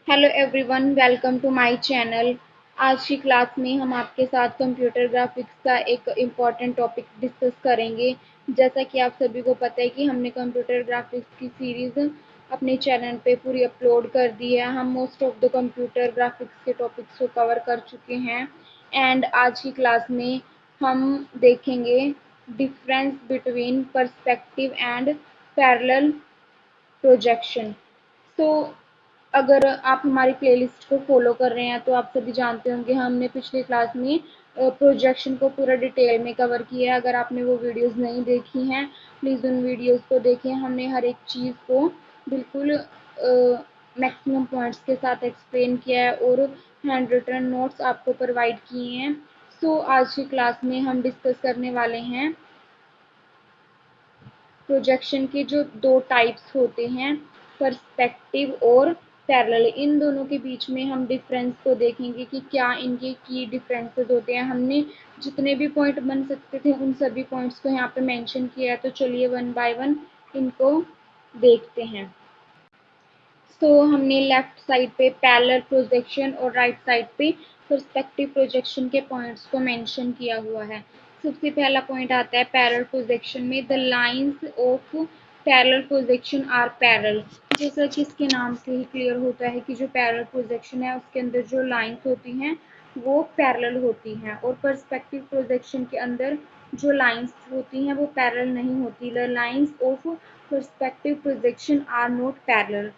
Hello everyone, welcome to my channel. आज की class में हम आपके साथ कंप्यूटर ग्राफिक्स का एक इम्पॉर्टेंट टॉपिक डिस्कस करेंगे। जैसा कि आप सभी को पता है कि हमने कंप्यूटर ग्राफिक्स की सीरीज़ अपने चैनल पे पूरी अपलोड कर दी है। हम most of the computer graphics के टॉपिक्स को कवर कर चुके हैं एंड आज की क्लास में हम देखेंगे difference between perspective and parallel projection. तो अगर आप हमारी प्लेलिस्ट को फॉलो कर रहे हैं तो आप सभी जानते होंगे हमने पिछली क्लास में प्रोजेक्शन को पूरा डिटेल में कवर किया है। अगर आपने वो वीडियोस नहीं देखी हैं प्लीज़ उन वीडियोस को देखें। हमने हर एक चीज़ को बिल्कुल मैक्सिमम पॉइंट्स के साथ एक्सप्लेन किया है और हैंड रिटन नोट्स आपको प्रोवाइड किए हैं। सो आज की क्लास में हम डिस्कस करने वाले हैं प्रोजेक्शन के जो दो टाइप्स होते हैं, पर्सपेक्टिव और पैरेलल। इन दोनों के बीच में हम डिफरेंस को देखेंगे कि क्या इनके की डिफरेंसेस होते हैं। हमने जितने भी पॉइंट बन सकते थे उन सभी पॉइंट्स को यहाँ पे मेंशन किया है। तो चलिए वन बाय वन इनको देखते हैं। तो हमने लेफ्ट साइड पे पैरेलल प्रोजेक्शन और राइट साइड पे पर्सपेक्टिव प्रोजेक्शन के पॉइंट्स को मेंशन किया हुआ है। सबसे पहला पॉइंट आता है पैरेलल प्रोजेक्शन में, the lines of parallel projection are parallel. जैसा कि इसके नाम से ही क्लियर होता है कि जो पैरेलल प्रोजेक्शन है उसके अंदर जो लाइंस होती हैं वो पैरेलल होती हैं और पर्सपेक्टिव प्रोजेक्शन के अंदर जो लाइंस होती हैं वो पैरेलल नहीं होती। The lines of perspective projection are not parallel.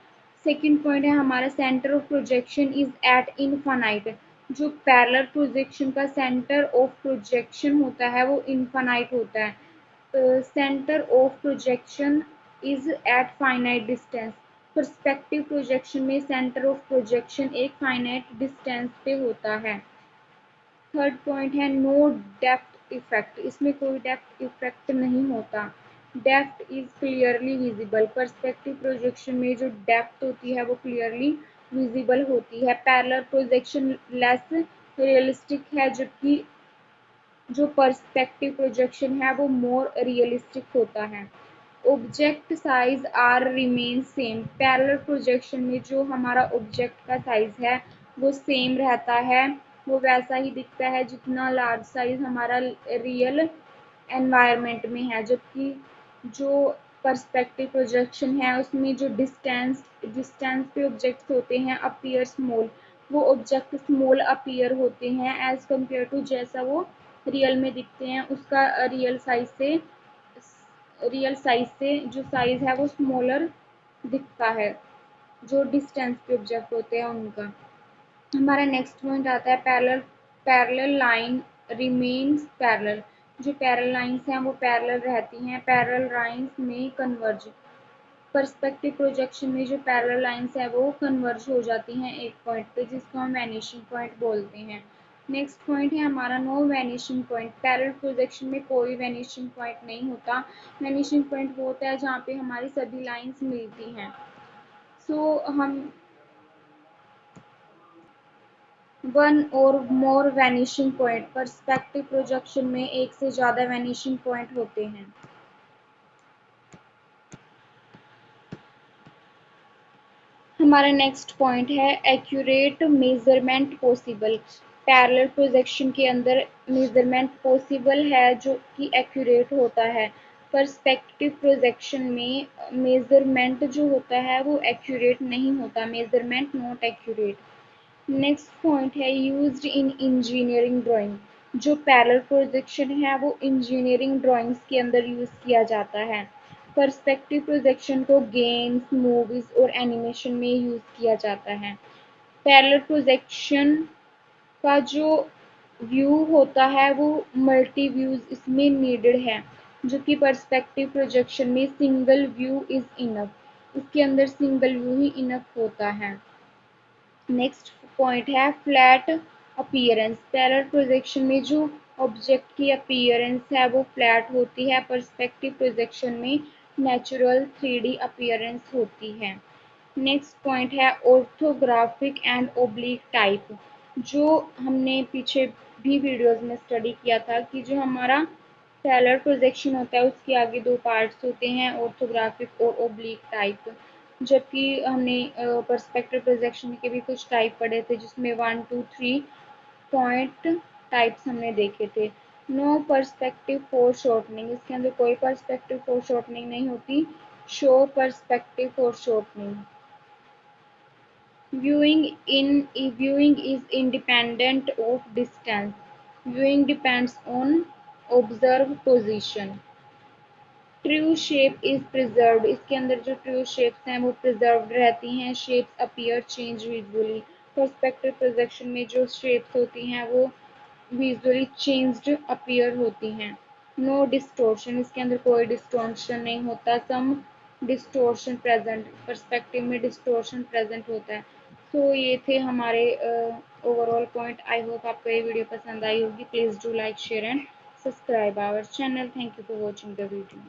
Second point है हमारा centre of projection is at infinite. जो पैरेलल प्रोजेक्शन का सेंटर ऑफ प्रोजेक्शन होता है वो इनफाइनाइट होता है। Centre of projection is at finite distance. Perspective projection में सेंटर ऑफ प्रोजेक्शन एक फाइनाइट डिस्टेंस पे होता है। थर्ड पॉइंट है नो डेप्थ इफेक्ट। इसमें कोई डेप्थ इफेक्ट नहीं होता। Depth is clearly visible. Perspective projection में जो डेप्थ होती है वो क्लियरली विजिबल होती है। पैरेलल प्रोजेक्शन लेस रियलिस्टिक है जबकि जो पर्सपेक्टिव प्रोजेक्शन है वो मोर रियलिस्टिक होता है। Object size are remain same. Parallel projection में जो हमारा ऑब्जेक्ट का साइज है वो सेम रहता है, वो वैसा ही दिखता है जितना लार्ज साइज हमारा रियल एनवायरनमेंट में है। जबकि जो पर्सपेक्टिव प्रोजेक्शन है उसमें जो डिस्टेंस डिस्टेंस पे ऑब्जेक्ट्स होते हैं अपीयर स्मॉल, वो ऑब्जेक्ट स्मॉल अपीयर होते हैं एज कम्पेयर टू जैसा वो रियल में दिखते हैं उसका रियल साइज से जो साइज है वो स्मॉलर दिखता है, जो डिस्टेंस पे ऑब्जेक्ट होते हैं उनका। हमारा नेक्स्ट पॉइंट आता है parallel parallel line remains parallel. जो पैरेलल लाइंस हैं वो पैरेलल रहती हैं, पैरेलल लाइंस में कन्वर्ज। पर्सपेक्टिव प्रोजेक्शन में जो पैरेलल लाइंस है वो कन्वर्ज हो जाती हैं एक पॉइंट पे जिसको हम वैनिशिंग पॉइंट बोलते हैं। नेक्स्ट पॉइंट है हमारा no vanishing point. Parallel projection में कोई वैनिशिंग पॉइंट नहीं होता। वैनिशिंग पॉइंट वो होता है जहाँ पे हमारी सभी लाइंस मिलती हैं। सो हम वन और मोर वैनिशिंग पॉइंट। पर्सपेक्टिव प्रोजेक्शन में एक से ज़्यादा वैनिशिंग पॉइंट होते हैं। हमारा नेक्स्ट पॉइंट है accurate measurement possible. Parallel projection के अंदर मेजरमेंट पॉसिबल है जो कि एक्यूरेट होता है। पर्सपेक्टिव प्रोजेक्शन में मेजरमेंट जो होता है वो एक्यूरेट नहीं होता, measurement not accurate. Next point है यूज्ड इन इंजीनियरिंग ड्राइंग। जो पैरेलल प्रोजेक्शन है वो इंजीनियरिंग ड्राइंग्स के अंदर यूज़ किया जाता है। पर्सपेक्टिव प्रोजेक्शन को गेम्स मूवीज और एनिमेशन में यूज़ किया जाता है। पैरेलल प्रोजेक्शन का जो व्यू होता है वो मल्टी व्यूज इसमें नीडेड है, जो कि पर्सपेक्टिव प्रोजेक्शन में सिंगल व्यू इज इनफ। इसके अंदर सिंगल व्यू ही इनफ होता है। नेक्स्ट पॉइंट है फ्लैट अपीयरेंस। पैरेलल प्रोजेक्शन में जो ऑब्जेक्ट की अपीयरेंस है वो फ्लैट होती है, पर्सपेक्टिव प्रोजेक्शन में नेचुरल 3D अपीयरेंस होती है। नेक्स्ट पॉइंट है ऑर्थोग्राफिक एंड ओब्लिक टाइप। जो हमने पीछे भी वीडियोस में स्टडी किया था कि जो हमारा पैरेलल प्रोजेक्शन होता है उसके आगे दो पार्ट्स होते हैं, ऑर्थोग्राफिक और ओब्लिक टाइप। जबकि हमने पर्सपेक्टिव प्रोजेक्शन के भी कुछ टाइप पढ़े थे, जिसमें 1 2 3 पॉइंट टाइप्स हमने देखे थे। नो पर्सपेक्टिव फॉर शॉर्टनिंग, इसके अंदर कोई पर्सपेक्टिव फॉर शॉर्टनिंग नहीं होती। Show perspective for shortening. Viewing is independent of distance. Viewing depends on observed position. True shape is preserved, इसके अंदर जो ट्रू शेप्स हैं वो प्रिजर्व्ड रहती हैं। Shapes appear change visually, perspective projection में जो शेप्स होती हैं वो विजुअली चेंज्ड अपीयर होती हैं। नो डिस्टोर्शन, इसके अंदर कोई डिस्टोर्शन नहीं होता। सम डिस्टोर्शन प्रेजेंट, पर्सपेक्टिव में डिस्टोर्शन प्रेजेंट होता है। सो ये थे हमारे ओवरऑल पॉइंट। आई होप आपको ये वीडियो पसंद आई होगी। Please do like share and subscribe our channel. Thank you for watching the video.